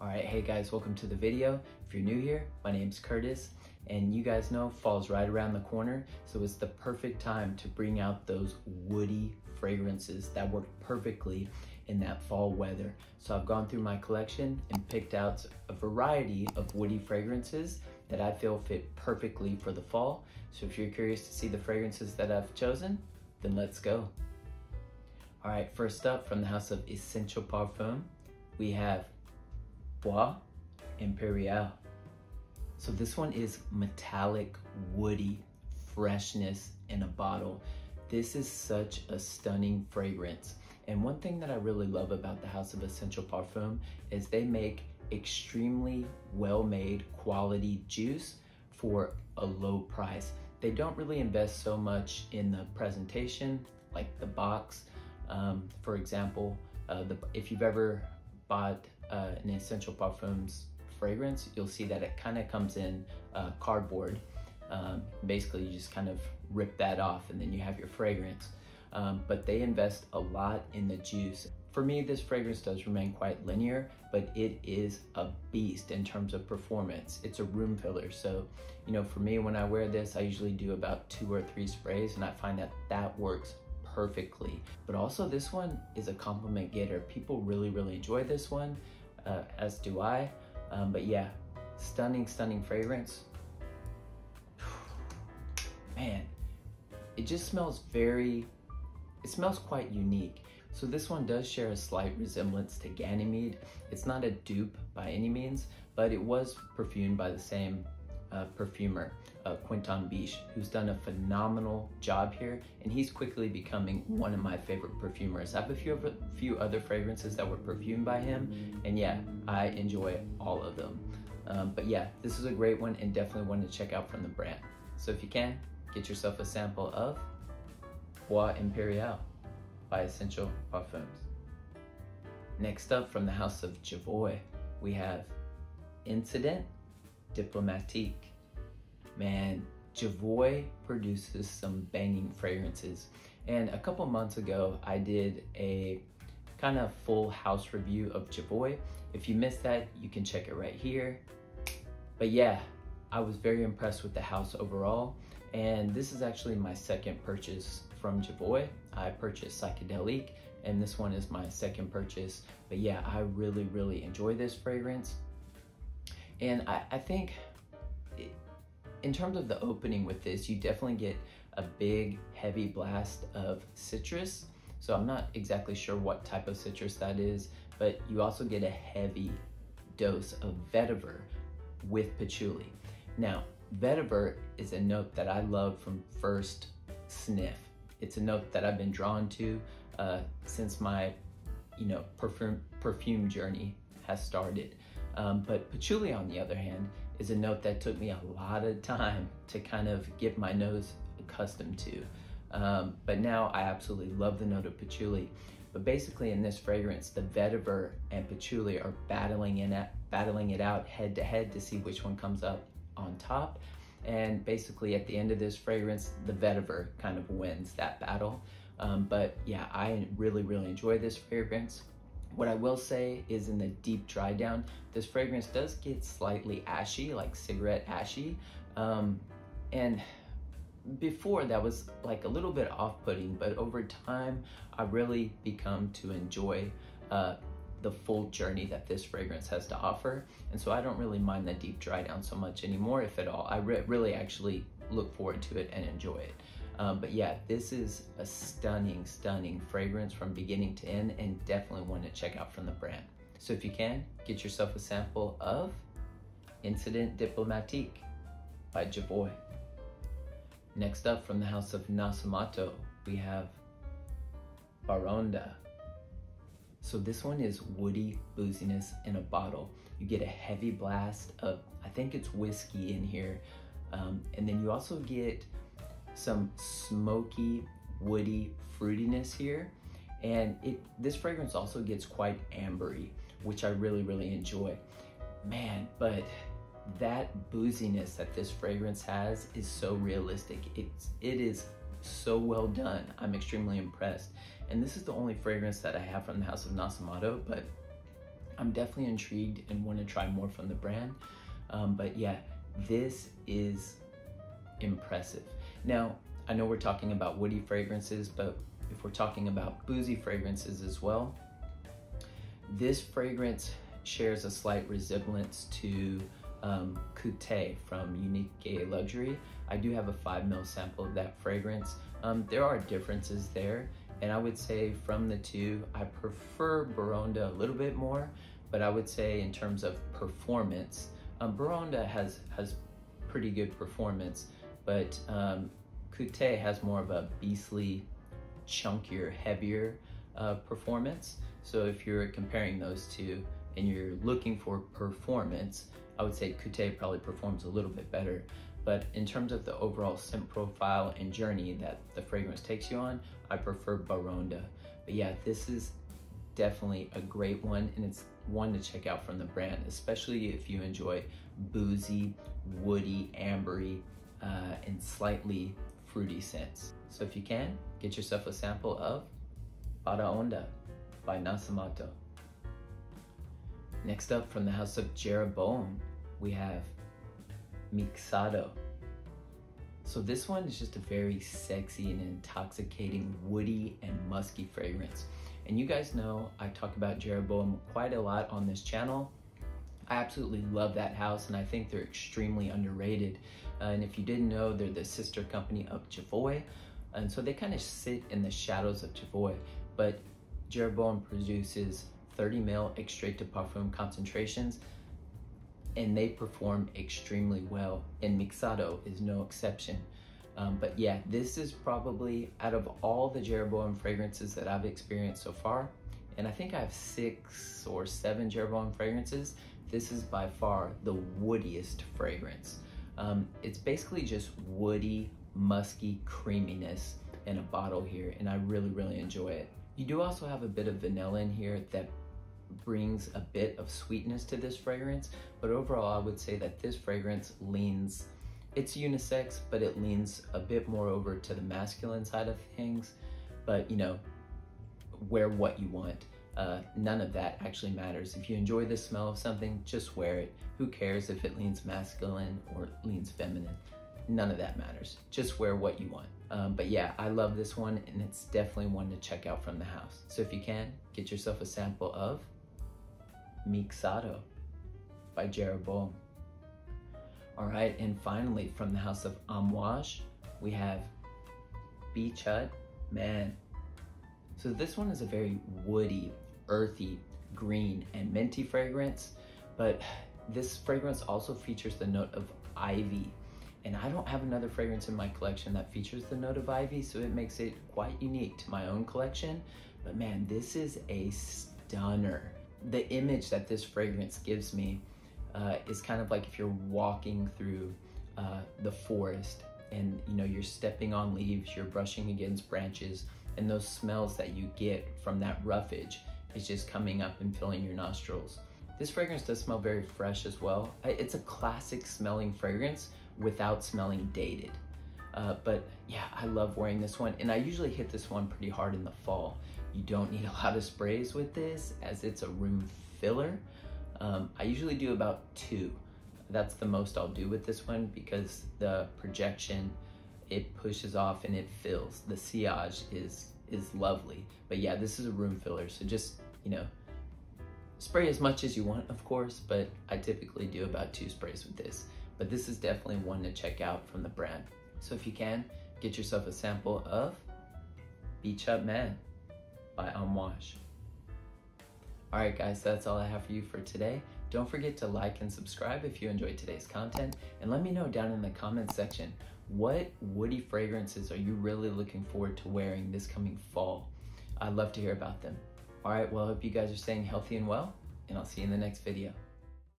All right, hey guys, welcome to the video. If you're new here, my name's Curtis, and you guys know fall's right around the corner, so it's the perfect time to bring out those woody fragrances that work perfectly in that fall weather. So I've gone through my collection and picked out a variety of woody fragrances that I feel fit perfectly for the fall. So if you're curious to see the fragrances that I've chosen, then let's go. All right, first up from the house of Essential Parfum, we have Bois Imperial. So this one is metallic, woody freshness in a bottle. This is such a stunning fragrance. And one thing that I really love about the house of Essential Parfum is they make extremely well-made quality juice for a low price. They don't really invest so much in the presentation, like the box. For example, if you've ever bought an Essential Parfums fragrance, you'll see that it kind of comes in cardboard. Basically, you just kind of rip that off and then you have your fragrance. But they invest a lot in the juice. For me, this fragrance does remain quite linear, but it is a beast in terms of performance. It's a room filler. So, you know, for me, when I wear this, I usually do about 2 or 3 sprays, and I find that that works perfectly. But also this one is a compliment getter. People really enjoy this one, as do I. But yeah, stunning fragrance. Man, it just smells it smells quite unique. So this one does share a slight resemblance to Ganymede. It's not a dupe by any means, but it was perfumed by the same perfumer, Quentin Biche, who's done a phenomenal job here, and he's quickly becoming one of my favorite perfumers. I have a few other fragrances that were perfumed by him, and yeah, I enjoy all of them. But yeah, this is a great one and definitely one to check out from the brand. So if you can, get yourself a sample of Bois Imperial by Essential Parfums. Next up from the house of Javoy, we have Incident Diplomatique. Man, Javoy produces some banging fragrances. And a couple months ago, I did a kind of full house review of Javoy. If you missed that, you can check it right here. But yeah, I was very impressed with the house overall. And this is actually my second purchase from Javoy. I purchased Psychedelic, and this one is my second purchase. But yeah, I really enjoy this fragrance. And I think in terms of the opening with this, you definitely get a big, heavy blast of citrus. So I'm not exactly sure what type of citrus that is, but you also get a heavy dose of vetiver with patchouli. Now, vetiver is a note that I love from first sniff. It's a note that I've been drawn to since my, perfume journey has started. But patchouli, on the other hand, is a note that took me a lot of time to kind of get my nose accustomed to. But now I absolutely love the note of patchouli. But basically in this fragrance, the vetiver and patchouli are battling it out head to head to see which one comes up on top. And basically at the end of this fragrance, the vetiver kind of wins that battle. But yeah, I really enjoy this fragrance. What I will say is in the deep dry down, this fragrance does get slightly ashy, like cigarette ashy. And before that was like a little bit off-putting, but over time, I really become to enjoy the full journey that this fragrance has to offer. And so I don't really mind the deep dry down so much anymore, if at all. I really actually look forward to it and enjoy it. But yeah, this is a stunning fragrance from beginning to end, and definitely one to check out from the brand. So if you can, get yourself a sample of Incident Diplomatique by Javoy. Next up from the house of Nasamato, we have Baronda. So this one is woody booziness in a bottle. You get a heavy blast of, I think it's whiskey in here. And then you also get some smoky, woody fruitiness here. And this fragrance also gets quite ambery, which I really enjoy. Man, but that booziness that this fragrance has is so realistic. It is so well done. I'm extremely impressed. And this is the only fragrance that I have from the house of Nasamato, but I'm definitely intrigued and want to try more from the brand. But yeah, this is impressive. Now, I know we're talking about woody fragrances, but if we're talking about boozy fragrances as well, this fragrance shares a slight resemblance to Couté from Unique Gay Luxury. I do have a 5 ml sample of that fragrance. There are differences there, and I would say from the two, I prefer Baronda a little bit more, but I would say in terms of performance, Baronda has pretty good performance, but Couté has more of a beastly, chunkier, heavier performance. So if you're comparing those two and you're looking for performance, I would say Couté probably performs a little bit better. But in terms of the overall scent profile and journey that the fragrance takes you on, I prefer Baronda. But yeah, this is definitely a great one, and it's one to check out from the brand, especially if you enjoy boozy, woody, ambery, and slightly fruity scents. So if you can, get yourself a sample of Para Onda by Nasamato. Next up, from the house of Jeroboam, we have Mixado. So this one is just a very sexy and intoxicating woody and musky fragrance. And you guys know I talk about Jeroboam quite a lot on this channel. I absolutely love that house, and I think they're extremely underrated. And if you didn't know, they're the sister company of Javoy. And so they kind of sit in the shadows of Javoy. But Jeroboam produces 30 ml extrait de parfum concentrations, and they perform extremely well, and Mixado is no exception. But yeah, this is probably, out of all the Jeroboam fragrances that I've experienced so far, and I think I have 6 or 7 Jeroboam fragrances, this is by far the woodiest fragrance. It's basically just woody, musky creaminess in a bottle here, and I really enjoy it. You do also have a bit of vanilla in here that brings a bit of sweetness to this fragrance, but overall I would say that this fragrance leans, it's unisex, but it leans a bit more over to the masculine side of things. But you know, wear what you want. None of that actually matters. If you enjoy the smell of something, just wear it. Who cares if it leans masculine or leans feminine? None of that matters. Just wear what you want. But yeah, I love this one, and it's definitely one to check out from the house. So if you can, get yourself a sample of Mixado by Jeroboam. All right, and finally, from the house of Amouage, we have Beach Hut Man. So this one is a very woody, earthy, green, and minty fragrance, but this fragrance also features the note of ivy. And I don't have another fragrance in my collection that features the note of ivy, so it makes it quite unique to my own collection. But man, this is a stunner. The image that this fragrance gives me is kind of like if you're walking through the forest, and you know, you're stepping on leaves, you're brushing against branches, and those smells that you get from that roughage is just coming up and filling your nostrils. This fragrance does smell very fresh as well. It's a classic smelling fragrance without smelling dated. But yeah, I love wearing this one, and I usually hit this one pretty hard in the fall. You don't need a lot of sprays with this, as it's a room filler. I usually do about 2. That's the most I'll do with this one, because the projection, it pushes off and it fills. The sillage is lovely. But yeah, this is a room filler, so just, you know, spray as much as you want, of course, but I typically do about 2 sprays with this. But this is definitely one to check out from the brand. So if you can, get yourself a sample of Beach Hut Man by Amouage. All right, guys, that's all I have for you for today. Don't forget to like and subscribe if you enjoyed today's content, and let me know down in the comments section, what woody fragrances are you really looking forward to wearing this coming fall? I'd love to hear about them. All right, well, I hope you guys are staying healthy and well, and I'll see you in the next video.